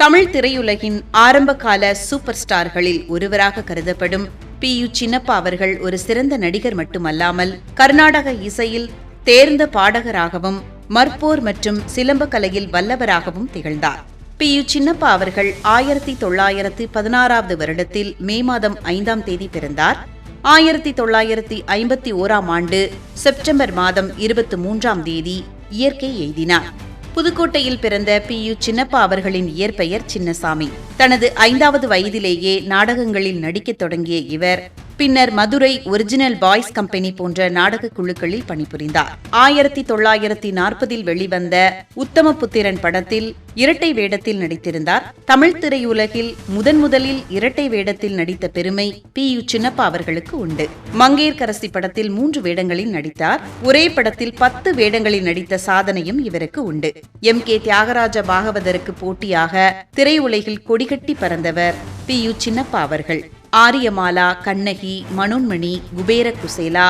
தமிழ் திரையுலகின் ஆரம்பகால சூப்பர் ஸ்டார்களில் ஒருவராக கருதப்படும் பி.யு. சின்னப்பா அவர்கள் ஒரு சிறந்த நடிகர் மட்டுமல்லாமல் கர்நாடக இசையில் தேர்ந்த பாடகராகவும் மற்போர் மற்றும் சிலம்ப கலையில் வல்லவராகவும் திகழ்ந்தார். பி.யு. சின்னப்பா அவர்கள் 1916வது வருடத்தில் மே மாதம் 5ஆம் தேதி பிறந்தார். 1951ஆம் ஆண்டு செப்டம்பர் மாதம் 23ஆம் தேதி இயற்கை எய்தினார். புதுக்கோட்டையில் பிறந்த பி.யு. சின்னப்பா அவர்களின் இயற்பெயர் சின்னசாமி. தனது 5வது வயதிலேயே நாடகங்களில் நடிக்கத் தொடங்கிய இவர் பின்னர் மதுரை ஒரிஜினல் பாய்ஸ் கம்பெனி போன்ற நாடக குழுக்களில் பணிபுரிந்தார். 1940இல் வெளிவந்த உத்தமபுத்திரன் படத்தில் இரட்டை வேடத்தில் நடித்திருந்தார். தமிழ் திரையுலகில் முதலில் இரட்டை வேடத்தில் நடித்த பெருமை பி.யு. சின்னப்பா அவர்களுக்கு உண்டு. மங்கையர்க்கரசி படத்தில் 3 வேடங்களில் நடித்தார். ஒரே படத்தில் 10 வேடங்களில் நடித்த சாதனையும் இவருக்கு உண்டு. எம்.கே. தியாகராஜ பாகவதருக்கு போட்டியாக திரையுலகில் கொடிகட்டி பறந்தவர் பி.யு. சின்னப்பா அவர்கள். ஆரியமாலா, கண்ணகி, மனோன்மணி, குபேர குசேலா,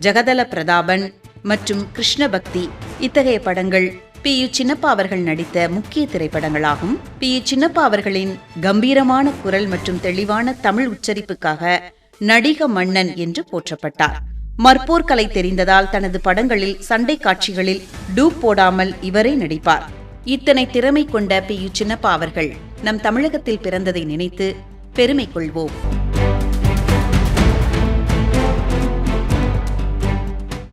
ஜகதல பிரதாபன் மற்றும் கிருஷ்ணபக்தி இத்தகைய படங்கள் பி.யு. சின்னப்பா அவர்கள் நடித்த முக்கிய திரைப்படங்களாகும். பி.யு. சின்னப்பா அவர்களின் கம்பீரமான குரல் மற்றும் தெளிவான தமிழ் உச்சரிப்புக்காக நடிக மன்னன் என்று போற்றப்பட்டார். மற்போர் கலை தெரிந்ததால் தனது படங்களில் சண்டை காட்சிகளில் டூப் போடாமல் இவரே நடிப்பார். இத்தனை திறமை கொண்ட பி.யு. சின்னப்பா அவர்கள் நம் தமிழகத்தில் பிறந்ததை நினைத்து பெருமை கொள்வோம்.